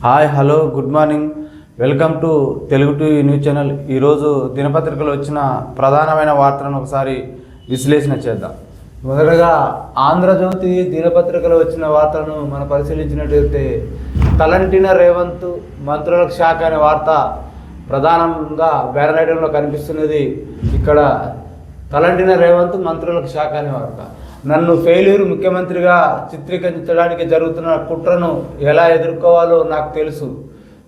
Hi hello good morning, welcome to Telugu TV news channel. ఈరోజు దినపత్రికలో వచ్చిన ప్రధానమైన వార్తలను ఒకసారి విశ్లేషణ చేద్దాం. మొదటగా ఆంధ్రజ్యోతి దినపత్రికలో వచ్చిన వార్తలను మనం పరిశీలించినట్లయితే తలంటిన రేవంత్ మంత్రులకు శాఖ అనే వార్త ప్రధానంగా బ్యానర్ ఐటంలో కనిపిస్తున్నది. ఇక్కడ తలంటిన రేవంత్ మంత్రులకు శాఖ అనే వార్త. నన్ను ఫెయిల్యూర్ ముఖ్యమంత్రిగా చిత్రీకరించడానికి జరుగుతున్న కుట్రను ఎలా ఎదుర్కోవాలో నాకు తెలుసు.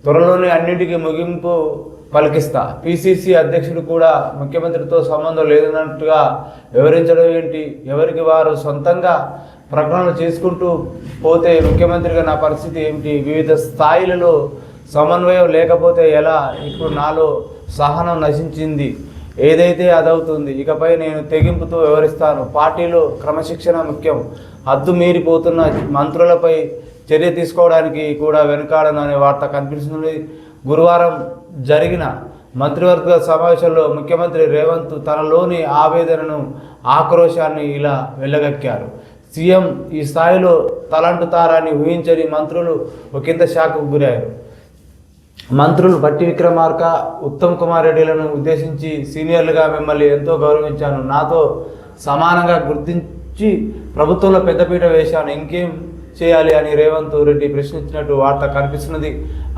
త్వరలోనే అన్నింటికీ ముగింపు పలికిస్తా. పిసిసి అధ్యక్షుడు కూడా ముఖ్యమంత్రితో సంబంధం లేదన్నట్టుగా వివరించడం ఏంటి? ఎవరికి వారు సొంతంగా ప్రకటనలు చేసుకుంటూ పోతే ముఖ్యమంత్రిగా నా పరిస్థితి ఏమిటి? వివిధ స్థాయిలలో సమన్వయం లేకపోతే ఎలా? ఇప్పుడు నాలో సహనం నశించింది. ఏదైతే అదవుతుంది. ఇకపై నేను తెగింపుతో వ్యవహరిస్తాను. పార్టీలో క్రమశిక్షణ ముఖ్యం. హద్దు మీరిపోతున్న మంత్రులపై చర్య తీసుకోవడానికి కూడా వెనుకాడను అనే వార్త కనిపిస్తుంది. గురువారం జరిగిన మంత్రివర్గ సమావేశంలో ముఖ్యమంత్రి రేవంత్ తనలోని ఆవేదనను, ఆక్రోశాన్ని ఇలా వెళ్ళగక్కారు. సీఎం ఈ స్థాయిలో తలంటుతారని ఊహించని మంత్రులు ఒకంత షాక్కు గురయ్యారు. మంత్రులు బట్టి విక్రమార్క, ఉత్తమ్ కుమార్ రెడ్డిలను ఉద్దేశించి సీనియర్లుగా మిమ్మల్ని ఎంతో గౌరవించాను. నాతో సమానంగా గుర్తించి ప్రభుత్వంలో పెద్దపీట వేశాను. ఇంకేం చేయాలి అని రేవంత్ రెడ్డి ప్రశ్నించినట్టు వార్త కనిపిస్తున్నది.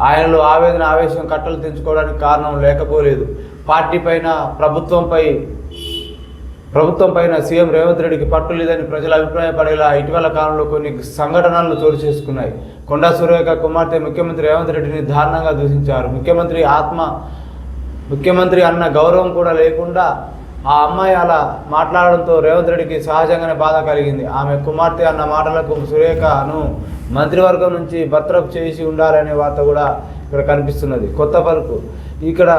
ఆయనలో ఆవేదన, ఆవేశం కట్టలు తెంచుకోవడానికి కారణం లేకపోలేదు. పార్టీ పైన ప్రభుత్వం పైన సీఎం రేవంత్ రెడ్డికి పట్టు లేదని ప్రజలు అభిప్రాయపడేలా ఇటీవల కాలంలో కొన్ని సంఘటనలు చోటు చేసుకున్నాయి. కొండా సురేఖ కుమార్తె ముఖ్యమంత్రి రేవంత్ రెడ్డిని దారుణంగా దూషించారు. ముఖ్యమంత్రి అన్న గౌరవం కూడా లేకుండా ఆ అమ్మాయి అలా మాట్లాడడంతో రేవంత్ రెడ్డికి సహజంగానే బాధ కలిగింది. ఆమె కుమార్తె అన్న మాటలకు సురేఖను మంత్రివర్గం నుంచి బర్తరఫ్ చేసి ఉండాలనే వార్త కూడా ఇక్కడ కనిపిస్తున్నది. కొత్త పలుకు ఇక్కడ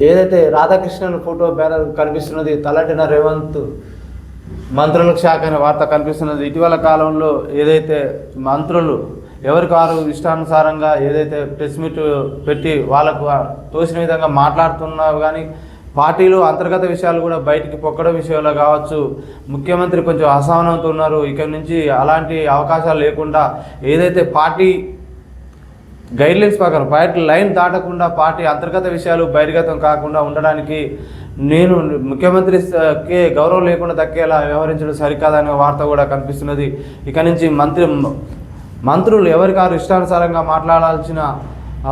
ఏదైతే రాధాకృష్ణన్ ఫోటో బ్యానర్ కనిపిస్తున్నది. తలంటిన రేవంత్ మంత్రులకు శాఖ అనే వార్త కనిపిస్తున్నది. ఇటీవల కాలంలో ఏదైతే మంత్రులు ఎవరికి వారు ఇష్టానుసారంగా ఏదైతే ప్రెస్ మీట్ పెట్టి వాళ్ళకు తోసిన విధంగా మాట్లాడుతున్నారు, కానీ పార్టీలో అంతర్గత విషయాలు కూడా బయటికి పొక్కడం విషయంలో కావచ్చు, ముఖ్యమంత్రి కొంచెం అసహనంతో ఉన్నారు. ఇక్కడి నుంచి అలాంటి అవకాశాలు లేకుండా ఏదైతే పార్టీ గైడ్లైన్స్ ప్రకారం పార్టీ లైన్ దాటకుండా పార్టీ అంతర్గత విషయాలు బహిర్గతం కాకుండా ఉండడానికి నేను ముఖ్యమంత్రికి గౌరవం లేకుండా దక్కేలా వ్యవహరించడం సరికాదనే వార్త కూడా కనిపిస్తున్నది. ఇక నుంచి మంత్రులు ఎవరికారు ఇష్టానుసారంగా మాట్లాడాల్సిన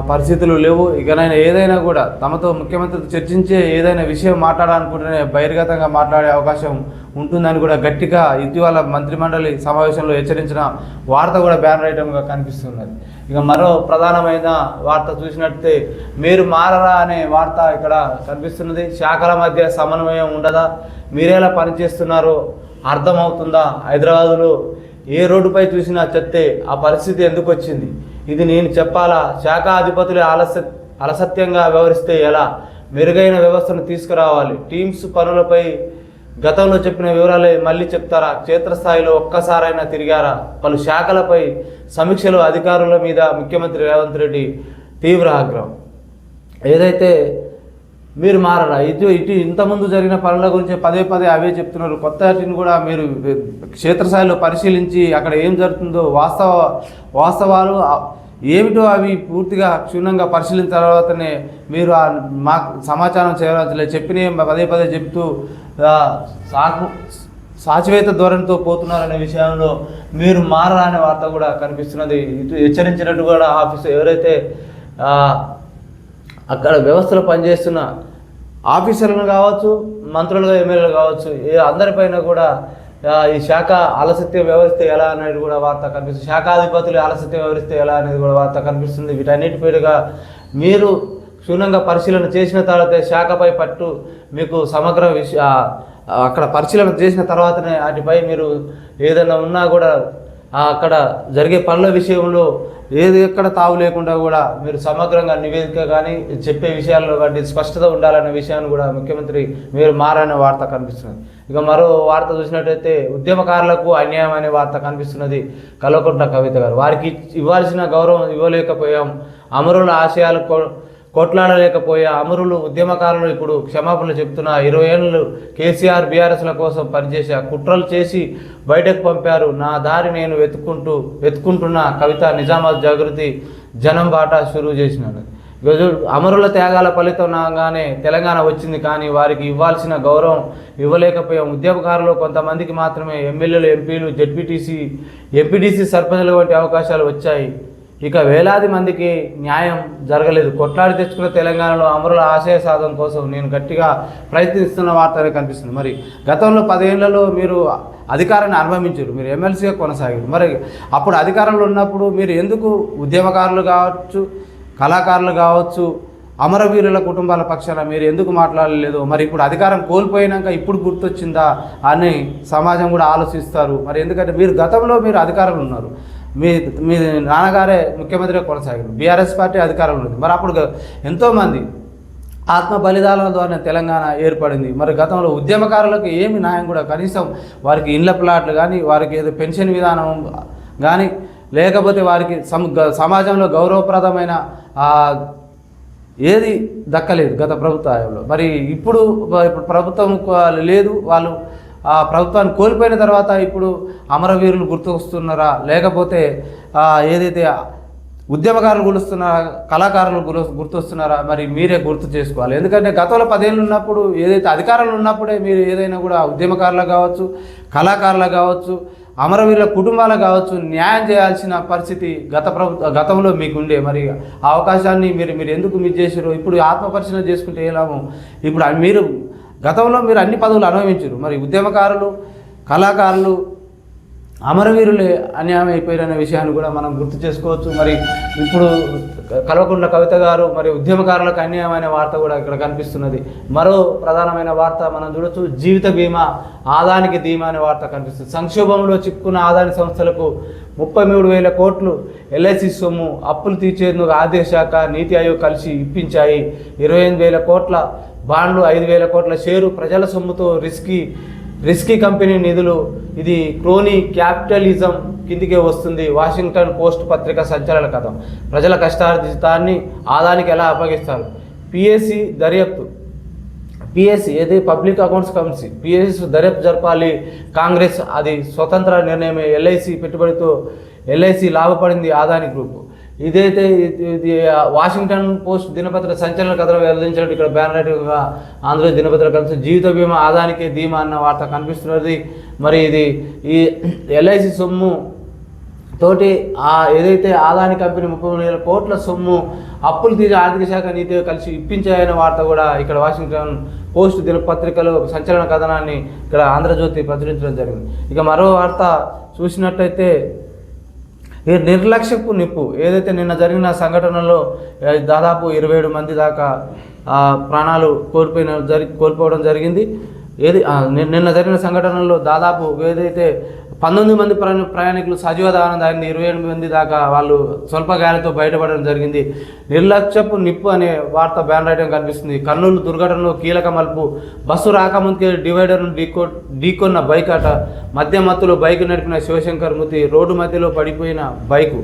పరిస్థితులు లేవు. ఇకనైనా ఏదైనా కూడా తమతో ముఖ్యమంత్రితో చర్చించే ఏదైనా విషయం మాట్లాడాలనుకుంటేనే బహిర్గతంగా మాట్లాడే అవకాశం ఉంటుందని కూడా గట్టిగా ఇటీవల మంత్రిమండలి సమావేశంలో హెచ్చరించిన వార్త కూడా బ్యానర్ ఐటమ్గా కనిపిస్తున్నది. ఇక మరో ప్రధానమైన వార్త చూసినట్లయితే మీరు మారరా అనే వార్త ఇక్కడ కనిపిస్తున్నది. శాఖల మధ్య సమన్వయం ఉండదా? మీరేలా పనిచేస్తున్నారో అర్థమవుతుందా? హైదరాబాదులో ఏ రోడ్డుపై చూసినా చెత్తే. ఆ పరిస్థితి ఎందుకు వచ్చింది? ఇది నేను చెప్పాలా? శాఖ అధిపతులు అలసత్యంగా వ్యవహరిస్తే ఎలా? మెరుగైన వ్యవస్థను తీసుకురావాలి. టీమ్స్ పనులపై గతంలో చెప్పిన వివరాలే మళ్ళీ చెప్తారా? క్షేత్రస్థాయిలో ఒక్కసారైనా తిరిగారా? పలు శాఖలపై సమీక్షలు అధికారుల మీద ముఖ్యమంత్రి రేవంత్ రెడ్డి తీవ్ర ఆగ్రహం. ఏదైతే మీరు మారరా? ఇటు ఇంతకుముందు జరిగిన పనుల గురించి పదే పదే అవే చెప్తున్నారు. కొత్త వాటిని కూడా మీరు క్షేత్రస్థాయిలో పరిశీలించి అక్కడ ఏం జరుగుతుందో వాస్తవాలు ఏమిటో అవి పూర్తిగా క్షుణ్ణంగా పరిశీలించిన తర్వాతనే మీరు మాకు సమాచారం చేయవలసిన చెప్పిన పదే పదే చెప్తూ సాచివేత ధోరణితో పోతున్నారనే విషయంలో మీరు మారరా అనే వార్త కూడా కనిపిస్తున్నది. ఇటు హెచ్చరించినట్టు కూడా ఆఫీసు ఎవరైతే అక్కడ వ్యవస్థలో పనిచేస్తున్న ఆఫీసర్లను కావచ్చు, మంత్రులుగా ఎమ్మెల్యేలు కావచ్చు, అందరిపైన కూడా ఈ శాఖ ఆలస్యం వ్యవహరిస్తే ఎలా అనేది కూడా వార్త కనిపిస్తుంది. శాఖాధిపతులు ఆలస్యం వ్యవహరిస్తే ఎలా అనేది కూడా వార్త కనిపిస్తుంది. వీటన్నిటిపైగా మీరు క్షుణ్ణంగా పరిశీలన చేసిన తర్వాత శాఖపై పట్టు మీకు సమగ్ర అక్కడ పరిశీలన చేసిన తర్వాతనే వాటిపై మీరు ఏదైనా ఉన్నా కూడా అక్కడ జరిగే పనుల విషయంలో ఏది ఎక్కడ తావు లేకుండా కూడా మీరు సమగ్రంగా నివేదిక కానీ చెప్పే విషయాల్లో కానీ స్పష్టత ఉండాలనే విషయాన్ని కూడా ముఖ్యమంత్రి మీరు మారనే వార్త కనిపిస్తున్నది. ఇక మరో వార్త చూసినట్టయితే ఉద్యమకారులకు అన్యాయం అనే వార్త కనిపిస్తున్నది. కల్వకుంట్ల కవిత గారు వారికి ఇవ్వాల్సిన గౌరవం ఇవ్వలేకపోయాం. అమరుల ఆశయాలు కొట్లాడలేకపోయే అమరులు ఉద్యమకారులు ఇప్పుడు క్షమాపణలు చెప్తున్న 20 ఏళ్ళు కేసీఆర్ బీఆర్ఎస్ల కోసం పనిచేసి కుట్రలు చేసి బయటకు పంపారు. నా దారి నేను వెతుకుంటున్న కవిత నిజామాబాద్ జాగృతి జనం బాట షురువు చేసినాను. అమరుల త్యాగాల ఫలితంగానే తెలంగాణ వచ్చింది, కానీ వారికి ఇవ్వాల్సిన గౌరవం ఇవ్వలేకపోయాం. ఉద్యమకారులు కొంతమందికి మాత్రమే ఎమ్మెల్యేలు, ఎంపీలు, ఎంపీటీసీ సర్పంచులు వంటి అవకాశాలు వచ్చాయి. ఇక వేలాది మందికి న్యాయం జరగలేదు. కొట్లాడి తెచ్చుకున్న తెలంగాణలో అమరుల ఆశయ సాధన కోసం నేను గట్టిగా ప్రయత్నిస్తున్న వార్తనే కనిపిస్తుంది. మరి గతంలో 10 ఏళ్లలో మీరు అధికారాన్ని అనుభవించారు, మీరు ఎమ్మెల్సీగా కొనసాగారు. మరి అప్పుడు అధికారంలో ఉన్నప్పుడు మీరు ఎందుకు ఉద్యమకారులు కావచ్చు, కళాకారులు కావచ్చు, అమరవీరుల కుటుంబాల పక్షాన మీరు ఎందుకు మాట్లాడలేదు? మరి ఇప్పుడు అధికారం కోల్పోయినాక ఇప్పుడు గుర్తొచ్చిందా అని సమాజం కూడా ఆలోచిస్తారు. మరి ఎందుకంటే మీరు గతంలో అధికారంలో ఉన్నారు, మీ నాన్నగారే ముఖ్యమంత్రిగా కొనసాగారు, బీఆర్ఎస్ పార్టీ అధికారంలో ఉంది. మరి అప్పుడు ఎంతోమంది ఆత్మ బలిదానాల ద్వారా తెలంగాణ ఏర్పడింది. మరి గతంలో ఉద్యమకారులకు ఏమి న్యాయం కూడా, కనీసం వారికి ఇండ్ల ప్లాట్లు కానీ, వారికి ఏదో పెన్షన్ విధానం కానీ, లేకపోతే వారికి సమాజంలో గౌరవప్రదమైన ఏది దక్కలేదు గత ప్రభుత్వంలో. మరి ఇప్పుడు ప్రభుత్వం లేదు, వాళ్ళు ఆ ప్రభుత్వాన్ని కోల్పోయిన తర్వాత ఇప్పుడు అమరవీరులు గుర్తొస్తున్నారా, లేకపోతే ఏదైతే ఉద్యమకారులు గుర్తున్నారా, కళాకారులు గుర్తొస్తున్నారా? మరి మీరే గుర్తు చేసుకోవాలి. ఎందుకంటే గతంలో 10 ఏళ్ళు ఉన్నప్పుడు, ఏదైతే అధికారంలో ఉన్నప్పుడే మీరు ఏదైనా కూడా ఉద్యమకారులకు కావచ్చు, కళాకారులకు కావచ్చు, అమరవీరుల కుటుంబాలకు కావచ్చు న్యాయం చేయాల్సిన పరిస్థితి గతంలో మీకుండే. మరి ఆ అవకాశాన్ని మీరు ఎందుకు మిస్ చేశారు? ఇప్పుడు ఆత్మపరిశీలన చేసుకుంటే ఏ లాభం? ఇప్పుడు మీరు గతంలో అన్ని పదవులు అనుభవించారు. మరి ఉద్యమకారులు, కళాకారులు, అమరవీరులే అన్యాయం అయిపోయారనే విషయాన్ని కూడా మనం గుర్తు చేసుకోవచ్చు. మరి ఇప్పుడు కల్వకుంట్ల కవిత గారు మరి ఉద్యమకారులకు అన్యాయమైన వార్త కూడా ఇక్కడ కనిపిస్తున్నది. మరో ప్రధానమైన వార్త మనం చూడొచ్చు, జీవిత బీమా ఆదానికి ధీమా అనే వార్త కనిపిస్తుంది. సంక్షోభంలో చిక్కున్న ఆదాని సంస్థలకు 33,000 కోట్లు ఎల్ఐసి సొమ్ము అప్పులు తీర్చేందుకు ఆర్థిక శాఖ, నీతి ఆయోగ్ కలిసి ఇప్పించాయి. 28,000 కోట్ల బాండ్లు, 5,000 కోట్ల షేరు ప్రజల సొమ్ముతో రిస్కీ కంపెనీ నిధులు. ఇది క్రోనీ క్యాపిటలిజం కిందికే వస్తుంది. వాషింగ్టన్ పోస్ట్ పత్రిక సంచలన కథం. ప్రజల కష్టార్జితాన్ని ఆదానికి ఎలా అప్పగిస్తారు? పిఎస్సి దర్యాప్తు, ఏది పబ్లిక్ అకౌంట్స్ కమిటీ, పిఎస్సి దర్యాప్తు జరపాలి కాంగ్రెస్, అది స్వతంత్ర నిర్ణయమే. ఎల్ఐసి పెట్టుబడితో ఎల్ఐసి లాభపడింది ఆదాని గ్రూపు. ఇదైతే ఇది వాషింగ్టన్ పోస్ట్ దినపత్రిక సంచలన కథలు వెల్లడించినట్టు ఇక్కడ బ్యానర్గా ఆంధ్రజ్యోతి దినపత్రిక కనిపిస్తుంది. జీవిత బీమా ఆదానికి ధీమా అన్న వార్త కనిపిస్తున్నది. మరి ఇది ఈ ఎల్ఐసి సొమ్ము తోటి ఏదైతే ఆదాని కంపెనీ 33,000 కోట్ల సొమ్ము అప్పులు తీసి ఆర్థిక శాఖ నీతి కలిసి ఇప్పించాయనే వార్త కూడా ఇక్కడ వాషింగ్టన్ పోస్ట్ దినపత్రికలో సంచలన కథనాన్ని ఇక్కడ ఆంధ్రజ్యోతి ప్రచురించడం జరిగింది. ఇక మరో వార్త చూసినట్టయితే ఈ నిర్లక్ష్యపు నిప్పు, ఏదైతే నిన్న జరిగిన సంఘటనలో దాదాపు 27 మంది దాకా ప్రాణాలు కోల్పోవడం జరిగింది. నిన్న జరిగిన సంఘటనలో దాదాపు ఏదైతే 19 మంది ప్రయాణికులు సజీవ దహనం అయింది, 28 మంది దాకా వాళ్ళు స్వల్ప గాయాలతో బయటపడడం జరిగింది. నిర్లక్ష్యపు నిప్పు అనే వార్త బ్యాన్ రైటింగ్ కనిపిస్తుంది. కర్నూలు దుర్ఘటనలో కీలక మలుపు, బస్సు రాకముందుకే డివైడర్ను ఢీకొన్న బైక్ అట. మధ్యమత్తులో బైక్ నడిపిన శివశంకర్ మృతి, రోడ్డు మధ్యలో పడిపోయిన బైకు.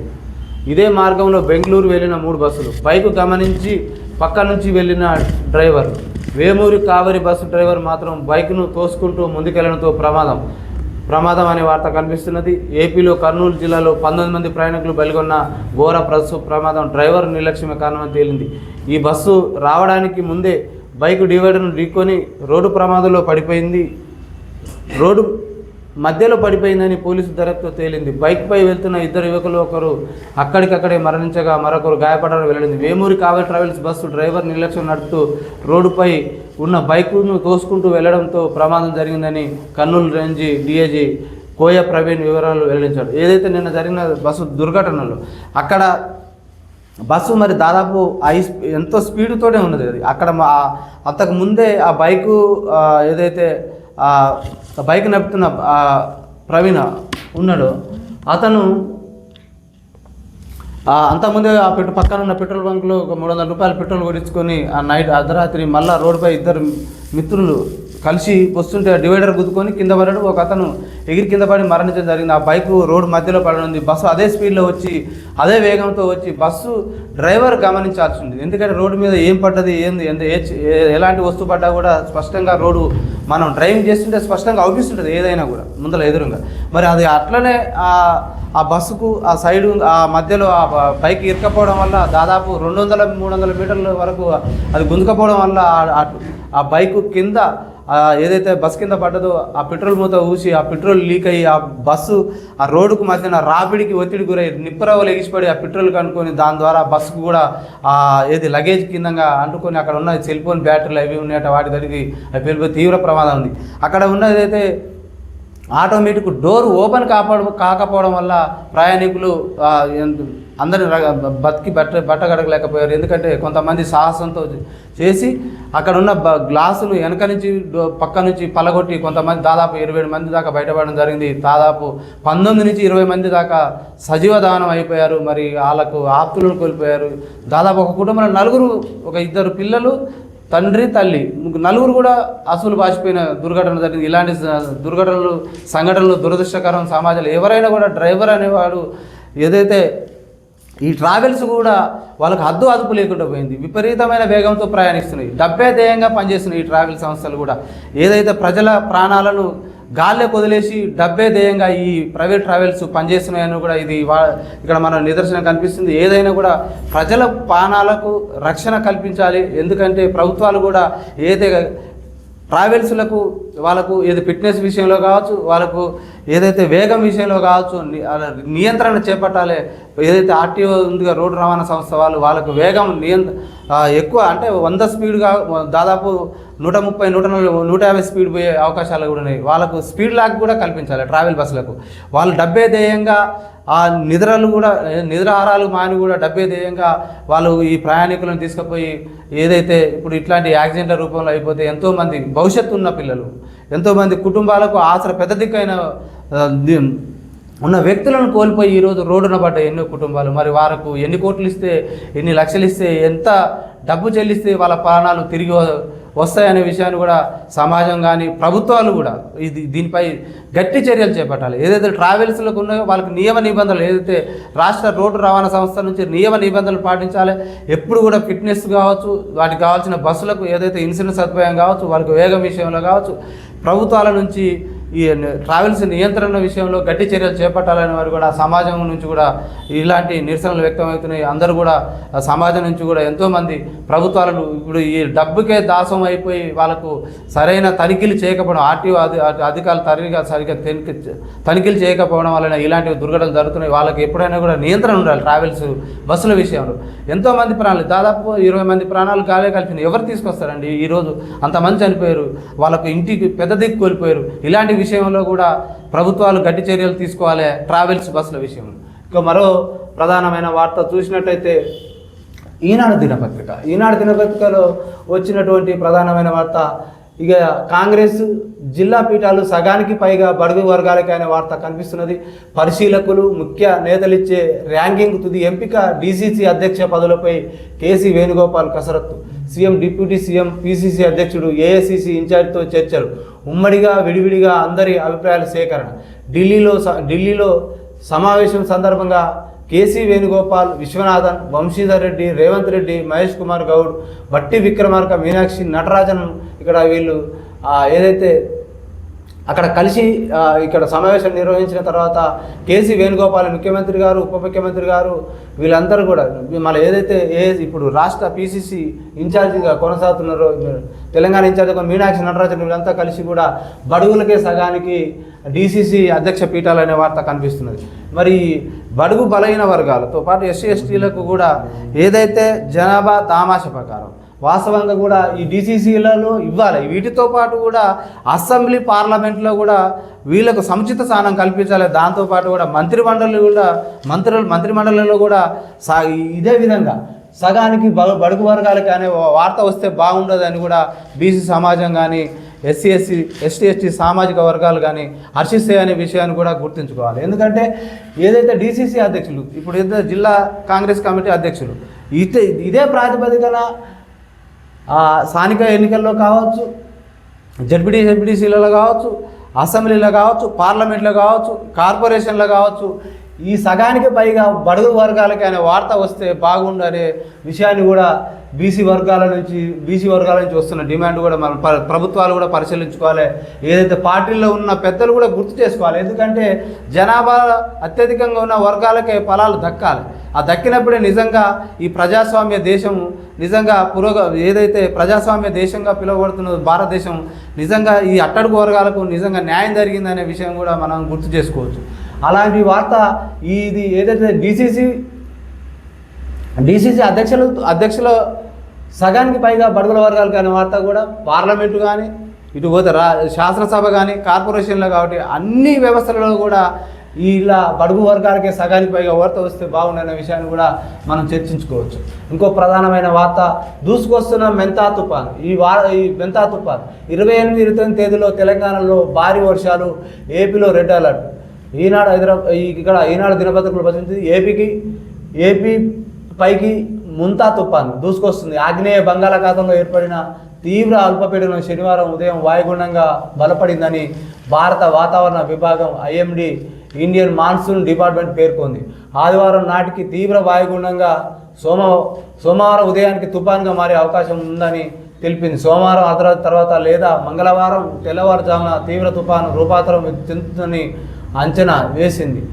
ఇదే మార్గంలో బెంగళూరు వెళ్ళిన 3 బస్సులు, బైకు గమనించి పక్క నుంచి వెళ్ళిన డ్రైవర్. వేమూరి కావరి బస్సు డ్రైవర్ మాత్రం బైక్ను తోసుకుంటూ ముందుకెళ్లడంతో ప్రమాదం అనే వార్త కనిపిస్తున్నది. ఏపీలో కర్నూలు జిల్లాలో 19 మంది ప్రయాణికులు బలిగొన్న ఘోర బస్సు ప్రమాదం డ్రైవర్ నిర్లక్ష్యమే కారణమని తేలింది. ఈ బస్సు రావడానికి ముందే బైక్ డివైడర్ను ఢీకొని రోడ్డు ప్రమాదంలో పడిపోయింది. రోడ్డు మధ్యలో పడిపోయిందని పోలీసు దర్యాప్తు తేలింది. బైక్పై వెళ్తున్న 2 యువకులు, ఒకరు అక్కడికక్కడే మరణించగా మరొకరు గాయపడడం వెల్లడింది. వేమూరి కావలి ట్రావెల్స్ బస్సు డ్రైవర్ నిర్లక్ష్యం నడుపుతూ రోడ్డుపై ఉన్న బైకును తోసుకుంటూ వెళ్లడంతో ప్రమాదం జరిగిందని కర్నూలు రేంజ్ డిఐజీ కోయ ప్రవీణ్ వివరాలు వెల్లడించాడు. ఏదైతే నిన్న జరిగిన బస్సు దుర్ఘటనలో అక్కడ బస్సు మరి దాదాపు ఎంతో స్పీడ్తోనే ఉన్నది. అది అక్కడ అంతకు ముందే ఆ బైకు ఏదైతే బైక్ నడుపుతున్న ప్రవీణ ఉన్నాడు, అతను అంతకుముందే ఆ పక్కన ఉన్న పెట్రోల్ బంక్లో ఒక 300 రూపాయల పెట్రోల్ కొట్టించుకొని ఆ నైట్ అర్ధరాత్రి మళ్ళీ రోడ్డుపై 2 మిత్రులు కలిసి వస్తుంటే డివైడర్ గుద్దుకొని కింద పడడం, ఒక అతను ఎగిరి కింద పడి మరణించడం జరిగింది. ఆ బైక్ రోడ్డు మధ్యలో పడనుంది. బస్సు అదే స్పీడ్లో వచ్చి అదే వేగంతో వచ్చి బస్సు డ్రైవర్ గమనించాల్సి ఉంది. ఎందుకంటే రోడ్డు మీద ఏం పడ్డది, ఎలాంటి వస్తువు పడ్డా కూడా స్పష్టంగా రోడ్డు మనం డ్రైవింగ్ చేస్తుంటే స్పష్టంగా అవుపిస్తుంటుంది ఏదైనా కూడా ముందర ఎదురుగా. మరి అది అట్లనే ఆ బస్సుకు ఆ సైడు ఆ మధ్యలో ఆ బైక్ ఇరకపోవడం వల్ల దాదాపు 200-300 మీటర్ల వరకు అది గుంజుకపోవడం వల్ల ఆ బైకు కింద ఏదైతే బస్ కింద పడ్డదో ఆ పెట్రోల్ మూత ఊసి ఆ పెట్రోల్ లీక్ అయ్యి ఆ బస్సు ఆ రోడ్డుకు మధ్యన రాపిడికి ఒత్తిడి గురై నిప్పురవ్వలు ఎగిసిపడి ఆ పెట్రోల్ కనుక్కొని దాని ద్వారా బస్సుకు కూడా లగేజ్ కిందంగా అంటుకొని అక్కడ ఉన్న సెల్ ఫోన్ బ్యాటరీలు అవి ఉన్నాయట, వాటి దగ్గరికి అవి వెళ్ళిపోయి తీవ్ర ప్రమాదం ఉంది. అక్కడ ఉన్నదైతే ఆటోమేటిక్ డోర్ ఓపెన్ కాకపోవడం వల్ల ప్రయాణికులు అందరిని బట్టగడగలేకపోయారు. ఎందుకంటే కొంతమంది సాహసంతో చేసి అక్కడ ఉన్న గ్లాసులు వెనక నుంచి పక్క నుంచి పలగొట్టి కొంతమంది దాదాపు 27 మంది దాకా బయటపడడం జరిగింది. దాదాపు 19-20 మంది దాకా సజీవ దహనం అయిపోయారు. మరి వాళ్ళకు ఆప్తులను కోల్పోయారు. దాదాపు ఒక కుటుంబంలో 4, ఒక 2 పిల్లలు, తండ్రి, తల్లి, 4 కూడా అసలు బాసిపోయిన దుర్ఘటన జరిగింది. ఇలాంటి సంఘటనలు దురదృష్టకరం. సమాజంలో ఎవరైనా కూడా డ్రైవర్ అనేవాడు ఏదైతే ఈ ట్రావెల్స్ కూడా వాళ్ళకి అదుపు లేకుండా పోయింది. విపరీతమైన వేగంతో ప్రయాణిస్తున్నాయి. డబ్బే ధ్యేయంగా పనిచేస్తున్నాయి ఈ ట్రావెల్ సంస్థలు కూడా. ఏదైతే ప్రజల ప్రాణాలను గాల్లో వదిలేసి డబ్బే ధ్యేయంగా ఈ ప్రైవేట్ ట్రావెల్స్ పనిచేస్తున్నాయని కూడా ఇది ఇక్కడ మన నిదర్శనం కనిపిస్తుంది. ఏదైనా కూడా ప్రజల ప్రాణాలకు రక్షణ కల్పించాలి. ఎందుకంటే ప్రభుత్వాలు కూడా ఏదైతే ట్రావెల్స్లకు వాళ్ళకు ఏది ఫిట్నెస్ విషయంలో కావచ్చు, వాళ్ళకు ఏదైతే వేగం విషయంలో కావచ్చు నియంత్రణ చేపట్టాలి. ఏదైతే ఆర్టీఓ ఉందిగా రోడ్డు రవాణా సంస్థ వాళ్ళకు వేగం ఎక్కువ అంటే 100 స్పీడ్గా దాదాపు 130, 150 స్పీడ్ పోయే అవకాశాలు కూడా ఉన్నాయి. వాళ్ళకు స్పీడ్ లాక్ కూడా కల్పించాలి ట్రావెల్ బస్సులకు. వాళ్ళు డబ్బే ధ్యేయంగా ఆ నిద్రాహారాలు మాని కూడా డబ్బే ధ్యేయంగా వాళ్ళు ఈ ప్రయాణికులను తీసుకుపోయి ఏదైతే ఇప్పుడు ఇట్లాంటి యాక్సిడెంట్ల రూపంలో అయిపోతే ఎంతోమంది భవిష్యత్తు ఉన్న పిల్లలు, ఎంతోమంది కుటుంబాలకు ఆసర పెద్ద దిక్కైన ఉన్న వ్యక్తులను కోల్పోయి ఈరోజు రోడ్డున పడ్డ ఎన్నో కుటుంబాలు. మరి వారికి ఎన్ని కోట్లు ఇస్తే, ఎన్ని లక్షలు ఇస్తే, ఎంత డబ్బు చెల్లిస్తే వాళ్ళ ప్రాణాలు తిరిగి వస్తాయనే విషయాన్ని కూడా సమాజం కానీ ప్రభుత్వాలు కూడా దీనిపై గట్టి చర్యలు చేపట్టాలి. ఏదైతే ట్రావెల్స్లకు ఉన్నాయో వాళ్ళకి నియమ నిబంధనలు ఏదైతే రాష్ట్ర రోడ్డు రవాణా సంస్థ నుంచి నియమ నిబంధనలు పాటించాలి. ఎప్పుడు కూడా ఫిట్నెస్ కావచ్చు, వాటికి కావాల్సిన బస్సులకు ఏదైతే ఇన్సూరెన్స్ సదుపాయం కావచ్చు, వాళ్ళకి వేగం విషయంలో కావచ్చు, ప్రభుత్వాల నుంచి ఈ ట్రావెల్స్ నియంత్రణ విషయంలో గట్టి చర్యలు చేపట్టాలని వారు కూడా సమాజం నుంచి కూడా ఇలాంటి నిరసనలు వ్యక్తమవుతున్నాయి. అందరూ కూడా సమాజం నుంచి కూడా ఎంతోమంది ప్రభుత్వాలను ఇప్పుడు ఈ డబ్బుకే దాసం అయిపోయి వాళ్ళకు సరైన తనిఖీలు చేయకపోవడం, ఆర్టీఓ అధికారులు సరిగ్గా తనిఖీలు చేయకపోవడం వలన ఇలాంటి దుర్ఘటనలు జరుగుతున్నాయి. వాళ్ళకి ఎప్పుడైనా కూడా నియంత్రణ ఉండాలి. ట్రావెల్స్ బస్సుల విషయంలో ఎంతోమంది ప్రాణాలు, దాదాపు 20 మంది ప్రాణాలు గాలే కలిపినాయి. ఎవరు తీసుకొస్తారండి? ఈరోజు అంతమంది చనిపోయారు, వాళ్ళకు ఇంటికి పెద్ద దిక్కు కోల్పోయారు. ఇలాంటి విషయంలో కూడా ప్రభుత్వాలు గట్టి చర్యలు తీసుకోవాలి ట్రావెల్స్ బస్సుల విషయంలో. ఇంకా మరో ప్రధానమైన వార్త చూసినట్టయితే ఈనాడు దినపత్రికలో వచ్చినటువంటి ప్రధానమైన వార్త, ఇక కాంగ్రెస్ జిల్లా పీఠాలు సగానికి పైగా బడుగు వర్గాలకి అనే వార్త కనిపిస్తున్నది. పరిశీలకులు ముఖ్య నేతలిచ్చే ర్యాంకింగ్ తుది ఎంపిక, డీసీసీ అధ్యక్ష పదవులపై కేసీ వేణుగోపాల్ కసరత్తు, సీఎం డిప్యూటీ సీఎం పీసీసీ అధ్యక్షుడు ఏఐసీసీ ఇన్ఛార్జితో చర్చలు, ఉమ్మడిగా విడివిడిగా అందరి అభిప్రాయాల సేకరణ. ఢిల్లీలో సమావేశం సందర్భంగా కేసీ వేణుగోపాల్, విశ్వనాథన్, వంశీధర్ రెడ్డి, రేవంత్ రెడ్డి, మహేష్ కుమార్ గౌడ్, బట్టి విక్రమార్క, మీనాక్షి నటరాజన్ ఇక్కడ వీళ్ళు ఏదైతే అక్కడ కలిసి ఇక్కడ సమావేశం నిర్వహించిన తర్వాత కేసీ వేణుగోపాల్ ముఖ్యమంత్రి గారు, ఉప ముఖ్యమంత్రి గారు వీళ్ళందరూ కూడా మళ్ళీ ఏదైతే ఇప్పుడు రాష్ట్ర పీసీసీ ఇన్ఛార్జిగా కొనసాగుతున్నారో తెలంగాణ ఇన్ఛార్జిగా మీనాక్షి నటరాజన్ వీళ్ళంతా కలిసి కూడా బడుగులకే సగానికి డీసీసీ అధ్యక్ష పీఠాలు అనే వార్త కనిపిస్తున్నది. మరి బడుగు బలహీన వర్గాలతో పాటు ఎస్సీ ఎస్టీలకు కూడా ఏదైతే జనాభా దామాష ప్రకారం వాస్తవంగా కూడా ఈ డీసీసీలలో ఇవ్వాలి. వీటితో పాటు కూడా అసెంబ్లీ పార్లమెంట్లో కూడా వీళ్ళకు సముచిత స్థానం కల్పించాలి. దాంతోపాటు కూడా మంత్రిమండలిలో కూడా ఇదే విధంగా సగానికి బడుగు వర్గాలకి అనే వార్త వస్తే బాగుండదని కూడా బీసీ సమాజం కానీ ఎస్సీ ఎస్టీ సామాజిక వర్గాలు కానీ హర్షిస్తాయి అనే విషయాన్ని కూడా గుర్తుంచుకోవాలి. ఎందుకంటే ఏదైతే డీసీసీ అధ్యక్షులు, ఇప్పుడు ఏదైతే జిల్లా కాంగ్రెస్ కమిటీ అధ్యక్షులు ఇదే ప్రాతిపదికన స్థానిక ఎన్నికల్లో కావచ్చు, జడ్పీటీసీలలో కావచ్చు, అసెంబ్లీలో కావచ్చు, పార్లమెంట్లో కావచ్చు, కార్పొరేషన్లో కావచ్చు, ఈ సగానికి పైగా బడుగు వర్గాలకి అనే వార్త వస్తే బాగుండు అనే విషయాన్ని కూడా బీసీ వర్గాల నుంచి వస్తున్న డిమాండ్ కూడా మన ప్రభుత్వాలు కూడా పరిశీలించుకోవాలి. ఏదైతే పార్టీల్లో ఉన్న పెద్దలు కూడా గుర్తు చేసుకోవాలి. ఎందుకంటే జనాభా అత్యధికంగా ఉన్న వర్గాలకే ఫలాలు దక్కాలి. ఆ దక్కినప్పుడే నిజంగా ఈ ప్రజాస్వామ్య దేశం నిజంగా ఏదైతే ప్రజాస్వామ్య దేశంగా పిలువబడుతున్న భారతదేశం నిజంగా ఈ అట్టడుగు వర్గాలకు నిజంగా న్యాయం జరిగిందనే విషయం కూడా మనం గుర్తు చేసుకోవచ్చు. అలాంటి వార్త ఇది ఏదైతే డీసీసీ అధ్యక్షుల సగానికి పైగా బడుగుల వర్గాలు కానీ వార్త కూడా పార్లమెంటు కానీ ఇటు పోతే శాసనసభ కానీ కార్పొరేషన్లో కాబట్టి అన్ని వ్యవస్థలలో కూడా ఇలా బడుగు వర్గాలకే సగానికి పైగా వార్త వస్తే బాగుండనే విషయాన్ని కూడా మనం చర్చించుకోవచ్చు. ఇంకో ప్రధానమైన వార్త దూసుకొస్తున్న మెంతా తుఫాన్. ఈ మెంతా తుఫాన్ 28-29 తేదీలో తెలంగాణలో భారీ వర్షాలు, ఏపీలో రెడ్ అలర్ట్. ఈనాడు దినపత్రికలు ప్రచురించింది. ఏపీ పైకి ముంతా తుఫాన్ దూసుకొస్తుంది. ఆగ్నేయ బంగాళాఖాతంలో ఏర్పడిన తీవ్ర అల్పపీడనం శనివారం ఉదయం వాయుగుండంగా బలపడిందని భారత వాతావరణ విభాగం ఐఎండీ ఇండియన్ మాన్సూన్ డిపార్ట్మెంట్ పేర్కొంది. ఆదివారం నాటికి తీవ్ర వాయుగుండంగా సోమవారం ఉదయానికి తుఫాన్గా మారే అవకాశం ఉందని తెలిపింది. సోమవారం అర్ధరాత్రి తర్వాత లేదా మంగళవారం తెల్లవారుజామున తీవ్ర తుఫాను రూపాంతరం చెందుతుందని అంచనా వేసింది.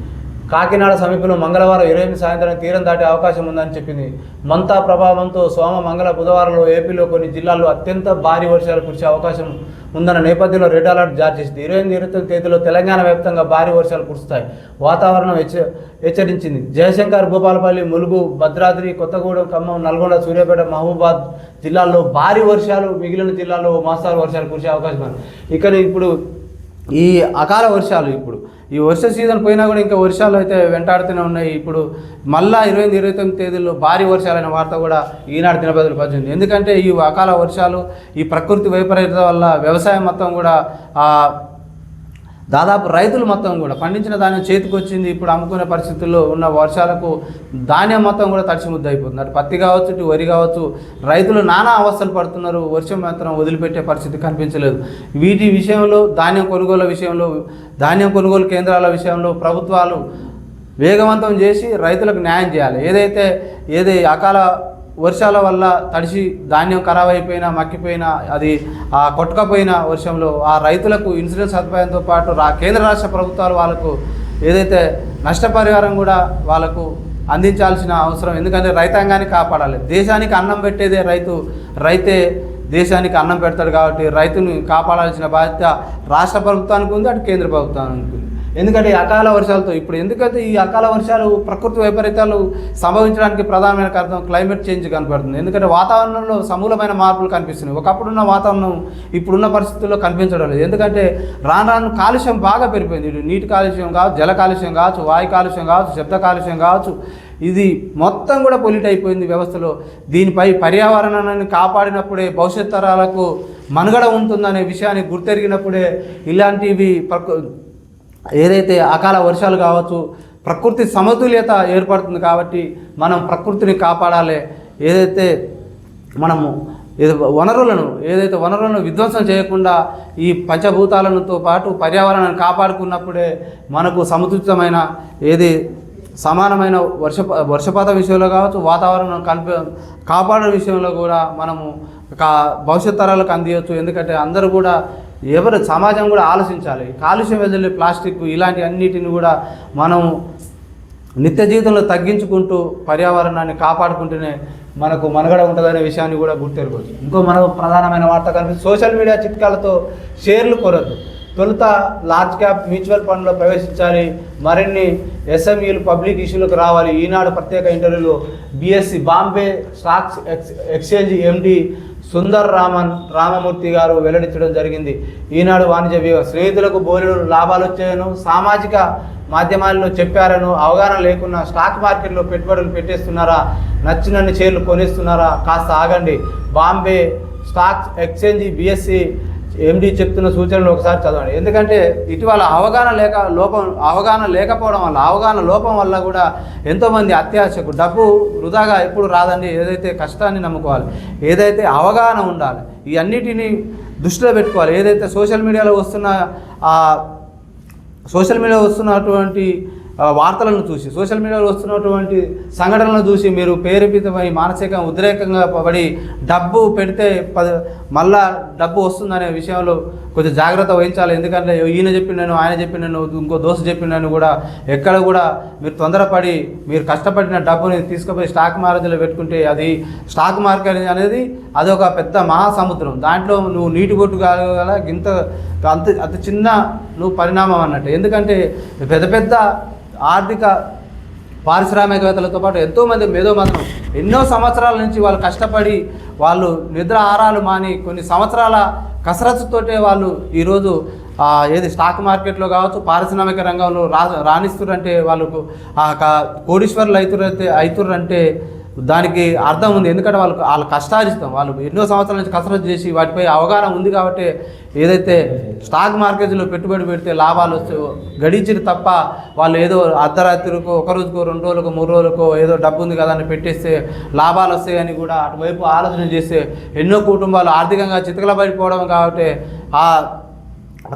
కాకినాడ సమీపంలో మంగళవారం 28 సాయంత్రం తీరం దాటే అవకాశం ఉందని చెప్పింది. మంతా ప్రభావంతో మంగళ బుధవారంలో ఏపీలో కొన్ని జిల్లాల్లో అత్యంత భారీ వర్షాలు కురిసే అవకాశం ఉందన్న నేపథ్యంలో రెడ్ అలర్ట్ జారీ చేసింది. 28-29 తేదీలో తెలంగాణ వ్యాప్తంగా భారీ వర్షాలు కురుస్తాయి వాతావరణం హెచ్చరించింది. జయశంకర్, భూపాలపల్లి, ములుగు, భద్రాద్రి, కొత్తగూడెం, ఖమ్మం, నల్గొండ, సూర్యాపేట, మహబూబాద్ జిల్లాల్లో భారీ వర్షాలు, మిగిలిన జిల్లాల్లో మోస్తారు వర్షాలు కురిసే అవకాశం ఉంది. ఇక్కడ ఇప్పుడు ఈ అకాల వర్షాలు ఈ వర్ష సీజన్ పోయినా కూడా ఇంకా వర్షాలు అయితే వెంటాడుతూనే ఉన్నాయి. ఇప్పుడు మళ్ళా 28-29 తేదీల్లో భారీ వర్షాలైన వార్త కూడా ఈనాడు దినపత్రికలు వచ్చింది. ఎందుకంటే ఈ అకాల వర్షాలు, ఈ ప్రకృతి వైపరీత్యం వల్ల వ్యవసాయం మొత్తం కూడా దాదాపు రైతులు మొత్తం కూడా పండించిన ధాన్యం చేతికి వచ్చింది. ఇప్పుడు అమ్ముకునే పరిస్థితుల్లో ఉన్న వర్షాలకు ధాన్యం మొత్తం కూడా తడిసి ముద్ద అయిపోతుంది. అటు పత్తి కావచ్చు, ఇటు వరి కావచ్చు, రైతులు నానా అవస్థలు పడుతున్నారు. వర్షం మాత్రం వదిలిపెట్టే పరిస్థితి కనిపించలేదు. వీటి విషయంలో ధాన్యం కొనుగోలు కేంద్రాల విషయంలో ప్రభుత్వాలు వేగవంతం చేసి రైతులకు న్యాయం చేయాలి. ఏదైతే అకాల వర్షాల వల్ల తడిసి ధాన్యం ఖరాబ్ అయిపోయినా, మక్కిపోయినా, అది కొట్టుకపోయిన వర్షంలో ఆ రైతులకు ఇన్సూరెన్స్ సదుపాయంతో పాటు కేంద్ర రాష్ట్ర ప్రభుత్వాలు వాళ్ళకు ఏదైతే నష్టపరిహారం కూడా వాళ్ళకు అందించాల్సిన అవసరం. ఎందుకంటే రైతాంగాన్ని కాపాడాలి. దేశానికి అన్నం పెట్టేదే రైతే దేశానికి అన్నం పెడతాడు. కాబట్టి రైతుని కాపాడాల్సిన బాధ్యత రాష్ట్ర ప్రభుత్వానికి ఉంది, అటు కేంద్ర ప్రభుత్వానికి ఉంది. ఎందుకంటే ఈ అకాల వర్షాలతో ఎందుకంటే ఈ అకాల వర్షాలు ప్రకృతి వైపరీత్యాలు సంభవించడానికి ప్రధానమైన కారణం క్లైమేట్ చేంజ్ కనపడుతుంది. ఎందుకంటే వాతావరణంలో సమూలమైన మార్పులు కనిపిస్తున్నాయి. ఒకప్పుడున్న వాతావరణం ఇప్పుడున్న పరిస్థితుల్లో కనిపించడం లేదు. ఎందుకంటే రాను కాలుష్యం బాగా పెరిగిపోయింది. నీటి కాలుష్యం కావచ్చు, జల కాలుష్యం కావచ్చు, వాయు కాలుష్యం కావచ్చు, శబ్ద కాలుష్యం కావచ్చు, ఇది మొత్తం కూడా పొల్యూట్ అయిపోయింది వ్యవస్థలో. దీనిపై పర్యావరణాన్ని కాపాడినప్పుడే భవిష్యత్ తరాలకు మనుగడ ఉంటుందనే విషయాన్ని గుర్తెరిగినప్పుడే ఇలాంటివి ఏదైతే అకాల వర్షాలు కావచ్చు, ప్రకృతి సమతుల్యత ఏర్పడుతుంది. కాబట్టి మనం ప్రకృతిని కాపాడాలి. వనరులను విధ్వంసం చేయకుండా ఈ పంచభూతాలతో పాటు పర్యావరణాన్ని కాపాడుకున్నప్పుడే మనకు సముచితమైన సమానమైన వర్షపాతం విషయంలో కావచ్చు, వాతావరణం కాపాడే విషయంలో కూడా మనము భవిష్యత్ తరాలకు అందియవచ్చు. ఎందుకంటే అందరూ కూడా సమాజం కూడా ఆలోచించాలి. కాలుష్యం వెదజల్లే ప్లాస్టిక్ ఇలాంటి అన్నిటిని కూడా మనం నిత్య జీవితంలో తగ్గించుకుంటూ పర్యావరణాన్ని కాపాడుకుంటూనే మనకు మనుగడ ఉంటుందనే విషయాన్ని కూడా గుర్తెరగవచ్చు. ఇంకో మనకు ప్రధానమైన వార్త కనిపిస్తుంది. సోషల్ మీడియా చిట్కాలతో షేర్లు కొరద్దు. తొలుత లార్జ్ క్యాప్ మ్యూచువల్ ఫండ్లో ప్రవేశించాలి. మరిన్ని ఎస్ఎంఈలు పబ్లిక్ ఇష్యూలకు రావాలి. ఈనాడు ప్రత్యేక ఇంటర్వ్యూలో బిఎస్సి బాంబే స్టాక్స్ ఎక్స్చేంజ్ ఎండి సుందర్ రామమూర్తి గారు వెల్లడించడం జరిగింది. ఈనాడు వాణిజ్య స్నేహితులకు బోలెడు లాభాలు వచ్చాయను, సామాజిక మాధ్యమాల్లో చెప్పారను, అవగాహన లేకున్నా స్టాక్ మార్కెట్లో పెట్టుబడులు పెట్టేస్తున్నారా, నచ్చినన్ని షేర్లు కొనేస్తున్నారా, కాస్త ఆగండి. బాంబే స్టాక్స్ ఎక్స్చేంజ్ బిఎస్సి ఎండి చెప్తున్న సూచనలు ఒకసారి చదవండి. ఎందుకంటే ఇటీవల అవగాహన లేకపోవడం వల్ల, అవగాహన లోపం వల్ల కూడా ఎంతోమంది అత్యాశకు, డబ్బు వృధాగా ఎప్పుడు రాదండి. ఏదైతే కష్టాన్ని నమ్ముకోవాలి, ఏదైతే అవగాహన ఉండాలి, ఈ అన్నిటినీ దృష్టిలో పెట్టుకోవాలి. ఏదైతే సోషల్ మీడియాలో వస్తున్నటువంటి వార్తలను చూసి, సోషల్ మీడియాలో వస్తున్నటువంటి సంఘటనలను చూసి మీరు ప్రేరేపితమై మానసికంగా ఉద్రేకంగా పడి డబ్బు పెడితే మళ్ళా డబ్బు వస్తుందనే విషయంలో కొంచెం జాగ్రత్త వహించాలి. ఎందుకంటే ఈయన చెప్పినాను, ఆయన చెప్పినాను, ఇంకో దోస్తు చెప్పినాను కూడా ఎక్కడ కూడా మీరు తొందరపడి మీరు కష్టపడిన డబ్బుని తీసుకుపోయి స్టాక్ మార్కెట్లో పెట్టుకుంటే అది స్టాక్ మార్కెట్ అనేది అదొక పెద్ద మహాసముద్రం. దాంట్లో నువ్వు నీటి బొట్టు కాగల అంత చిన్న నువ్వు పరిణామం అన్నట్టు. ఎందుకంటే పెద్ద పెద్ద ఆర్థిక పారిశ్రామికవేత్తలతో పాటు ఎంతోమంది మేధోమథనం ఎన్నో సంవత్సరాల నుంచి వాళ్ళు కష్టపడి వాళ్ళు నిద్ర ఆహారాలు మాని కొన్ని సంవత్సరాల కసరత్తుతోటే వాళ్ళు ఈరోజు ఏది స్టాక్ మార్కెట్లో కావచ్చు, పారిశ్రామిక రంగంలో రాణిస్తురంటే వాళ్ళకు కోటీశ్వరులు అవుతుర్రంటే దానికి అర్థం ఉంది. ఎందుకంటే వాళ్ళ కష్టార్జితం, వాళ్ళు ఎన్నో సంవత్సరాల నుంచి కసరత్తు చేసి వాటిపై అవగాహన ఉంది కాబట్టి ఏదైతే స్టాక్ మార్కెట్లో పెట్టుబడి పెడితే లాభాలు వస్తే గడించిన తప్ప వాళ్ళు ఏదో అర్ధరాత్రికో, ఒక రోజుకో, 2 రోజులకో, 3 రోజులకో ఏదో డబ్బు ఉంది కదా అని పెట్టేస్తే లాభాలు వస్తాయని కూడా అటువైపు ఆలోచన చేస్తే ఎన్నో కుటుంబాలు ఆర్థికంగా చితకలబడిపోవడం కాబట్టి ఆ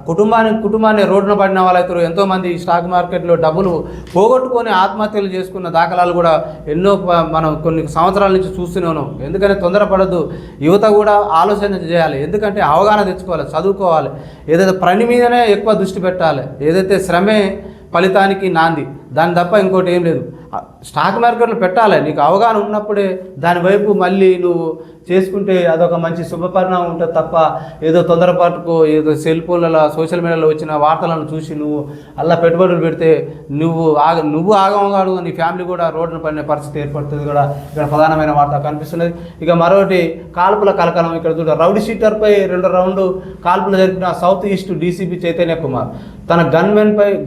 కుటుంబాన్ని రోడ్డున పడిన వాళ్ళైతే ఎంతోమంది స్టాక్ మార్కెట్లో డబ్బులు పోగొట్టుకొని ఆత్మహత్యలు చేసుకున్న దాఖలాలు కూడా ఎన్నో మనం కొన్ని సంవత్సరాల నుంచి చూస్తూనే ఉన్నాం. ఎందుకంటే తొందరపడద్దు, యువత కూడా ఆలోచన చేయాలి. ఎందుకంటే అవగాహన తెచ్చుకోవాలి, చదువుకోవాలి, ఏదైతే పని మీదనే ఎక్కువ దృష్టి పెట్టాలి. ఏదైతే శ్రమే ఫలితానికి నాంది, దాని తప్ప ఇంకోటి ఏం లేదు. స్టాక్ మార్కెట్లో పెట్టాలి, నీకు అవగాహన ఉన్నప్పుడే దానివైపు మళ్ళీ నువ్వు చేసుకుంటే అదొక మంచి శుభపరిణామం ఉంటుంది తప్ప ఏదో తొందరపాటుకో ఏదో సెల్ ఫోన్లలో సోషల్ మీడియాలో వచ్చిన వార్తలను చూసి నువ్వు అలా పెట్టుబడులు పెడితే నువ్వు ఆగమగాడు, నీ ఫ్యామిలీ కూడా రోడ్డున పడిన పరిస్థితి ఏర్పడుతుంది కూడా ఇక్కడ ప్రధానమైన వార్త కనిపిస్తున్నది. ఇక మరొకటి కాల్పుల కలకలం. ఇక్కడ చూడ రౌడీ షీటర్పై 2 రౌండ్లు కాల్పులు జరిపిన south east DCP Chaitanya Kumar తన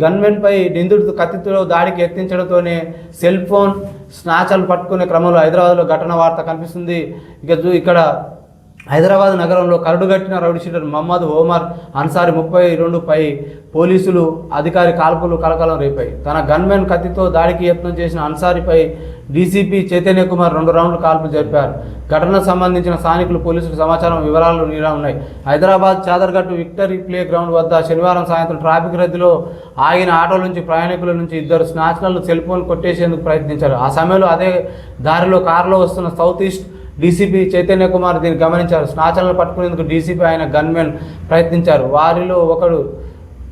గన్మెన్పై నిందితుడు కత్తితో దాడికి యత్నించడంతోనే సెల్ ఫోన్ స్నాచర్లు పట్టుకునే క్రమంలో హైదరాబాద్లో ఘటన వార్త కనిపిస్తుంది. ఇక్కడ హైదరాబాద్ నగరంలో కరడుగట్టిన రౌడీ షీటర్ మహమ్మద్ ఒమర్ అన్సారీ 32పై పోలీసులు అధికారి కాల్పులు కలకలం రేపాయి. తన గన్మెన్ కత్తితో దాడికి యత్నం చేసిన అన్సారీపై డీసీపీ చైతన్య కుమార్ 2 రౌండ్లు కాల్పులు జరిపారు. ఘటనకు సంబంధించిన స్థానికులు పోలీసులు సమాచారం వివరాలు ఉన్నాయి. Hyderabad Chaderghat victory play ground వద్ద శనివారం సాయంత్రం ట్రాఫిక్ రద్దీలో ఆగిన ఆటోల నుంచి ప్రయాణికుల నుంచి 2 స్నాచ్లర్లు సెల్ ఫోన్ కొట్టేసేందుకు ప్రయత్నించారు. ఆ సమయంలో అదే దారిలో కారులో వస్తున్న south east DCP Chaitanya Kumar దీన్ని గమనించారు. స్నాచర్లను పట్టుకునేందుకు డీసీపీ ఆయన గన్మెన్ ప్రయత్నించారు. వారిలో ఒకడు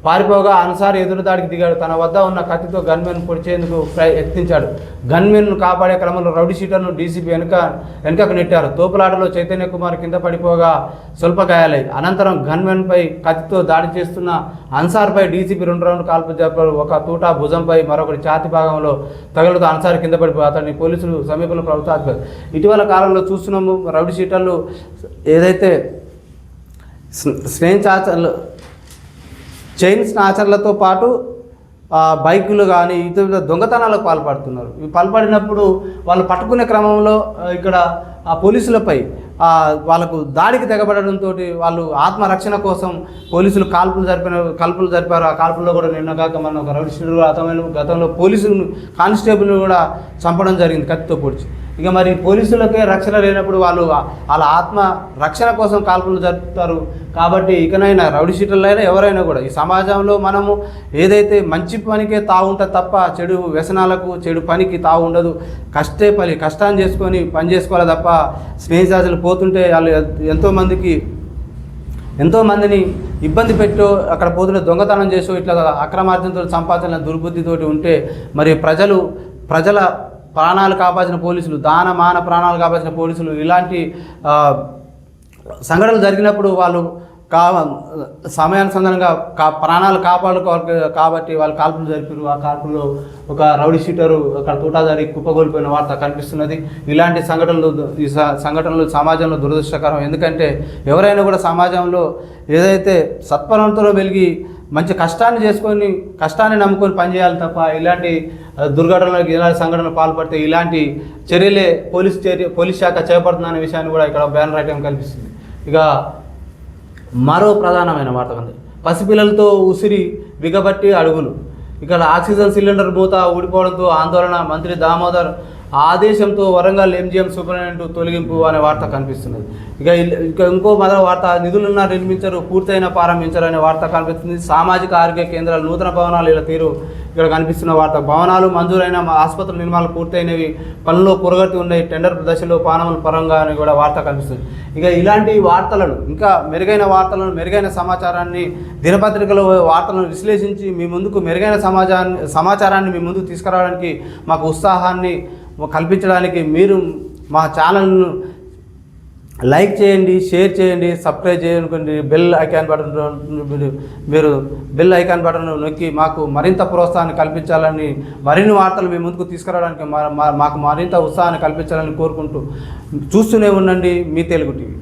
పారిపోగా అన్సారీ ఎదురుదాడికి దిగాడు. తన వద్ద ఉన్న కత్తితో గన్మెన్ పొడిచేందుకు యత్నించాడు. గన్మెన్ను కాపాడే క్రమంలో రౌడీ షీటర్ను డీసీపీ వెనుకకు నెట్టారు. తోపులాటలో చైతన్య కుమార్ కింద పడిపోగా స్వల్ప గాయాలై అనంతరం గన్మెన్పై కత్తితో దాడి చేస్తున్న అన్సార్పై డీసీపీ 2 రౌండ్లు కాల్పులు జరిపారు. ఒక తూటా భుజంపై, మరొకటి ఛాతి భాగంలో తగులుతూ అన్సారీ కింద పడిపోయి అతన్ని పోలీసులు సమీపంలో ప్రభుత్వ ఆసుపత్రి. ఇటీవల కాలంలో చూస్తున్నాము రౌడీ షీటర్లు ఏదైతే చైన్ స్నాచర్లతో పాటు బైకులు కానీ ఇతర దొంగతనాలకు పాల్పడుతున్నారు. ఇవి పాల్పడినప్పుడు వాళ్ళు పట్టుకునే క్రమంలో ఇక్కడ ఆ పోలీసులపై వాళ్ళకు దాడికి తెగబడడంతో వాళ్ళు ఆత్మరక్షణ కోసం పోలీసులు కాల్పులు జరిపారు. ఆ కాల్పుల్లో కూడా నిన్నగాక మన ఒక రౌడీ షీటర్ అతమైన గతంలో పోలీసులు కానిస్టేబుల్ని కూడా చంపడం జరిగింది కత్తితో పొడిచి. ఇక మరి పోలీసులకే రక్షణ లేనప్పుడు వాళ్ళు వాళ్ళ ఆత్మ రక్షణ కోసం కాల్పులు జరుపుతారు. కాబట్టి ఇకనైనా రౌడీ షీటర్లైనా ఎవరైనా కూడా ఈ సమాజంలో మనము ఏదైతే మంచి పనికే తావుంటుంది తప్ప చెడు వ్యసనాలకు, చెడు పనికి తావు ఉండదు. కష్టాన్ని చేసుకొని పని చేసుకోవాలి తప్ప స్నేహితులు పోతుంటే వాళ్ళు ఎంతోమందిని ఇబ్బంది పెట్టో అక్కడ పోతుంటే దొంగతనం చేసో ఇట్లా అక్రమార్జనతో సంపాదన దుర్బుద్ధితోటి ఉంటే మరి ప్రజల ప్రాణాలు కాపాల్సిన పోలీసులు, మాన ప్రాణాలు కాపాల్సిన పోలీసులు ఇలాంటి సంఘటనలు జరిగినప్పుడు వాళ్ళు సమయానుసంధానంగా ప్రాణాలు కాపాడుకోవాలి కాబట్టి వాళ్ళు కాల్పులు జరిపారు. ఆ కాల్పుల్లో ఒక రౌడీ షీటరు అక్కడ తూటాదారి కుప్పగోలిపోయిన వార్త కనిపిస్తున్నది. ఇలాంటి సంఘటనలు సమాజంలో దురదృష్టకరం. ఎందుకంటే ఎవరైనా కూడా సమాజంలో ఏదైతే సత్పరంతో వెలిగి మంచి కష్టాన్ని చేసుకొని కష్టాన్ని నమ్ముకొని పనిచేయాలి తప్ప ఇలాంటి దుర్ఘటనలకు ఇలాంటి సంఘటనలు పాల్పడితే ఇలాంటి చర్యలే పోలీస్ శాఖ చేపడుతుందనే విషయాన్ని కూడా ఇక్కడ బ్యానర్ ఐటమ్ కనిపిస్తుంది. ఇక మరో ప్రధానమైన వార్త ఉంది. పసిపిల్లలతో ఉసిరి బిగబట్టి అడుగులు. ఇక్కడ ఆక్సిజన్ సిలిండర్ మూత ఊడిపోవడంతో ఆందోళన. మంత్రి దామోదర్ ఆదేశంతో వరంగల్ ఎంజీఎం సూపరింటెండెంట్ తొలగింపు అనే వార్త కనిపిస్తున్నది. ఇక ఇంకో మొదటి వార్త, నిధులున్నా నిర్మించరు, పూర్తయిన ప్రారంభించరు అనే వార్త కనిపిస్తుంది. సామాజిక ఆరోగ్య కేంద్రాలు నూతన భవనాలు ఇలా తీరు ఇక్కడ కనిపిస్తున్న వార్త. భవనాలు మంజూరైన ఆసుపత్రుల నిర్మాణాలు పూర్తయినవి, పనుల్లో పురగతి ఉన్నాయి, టెండర్ దశలో పానముల పరంగా అని కూడా వార్త కనిపిస్తుంది. ఇక ఇలాంటి వార్తలను, ఇంకా మెరుగైన వార్తలను, మెరుగైన సమాచారాన్ని, దినపత్రికల వార్తలను విశ్లేషించి మీ ముందుకు మెరుగైన సమాచారాన్ని మీ ముందుకు తీసుకురావడానికి, మాకు ఉత్సాహాన్ని కల్పించడానికి మీరు మా ఛానల్ను లైక్ చేయండి, షేర్ చేయండి, సబ్స్క్రైబ్ చేయండి. బెల్ ఐకాన్ బటన్ మీరు బెల్ ఐకాన్ బటన్ నొక్కి మాకు మరింత ప్రోత్సాహాన్ని కల్పించాలని, మరిన్ని వార్తలు మీ ముందుకు తీసుకురావడానికి మాకు మరింత ఉత్సాహాన్ని కల్పించాలని కోరుకుంటూ చూస్తూనే ఉండండి మీ తెలుగు టీవీ.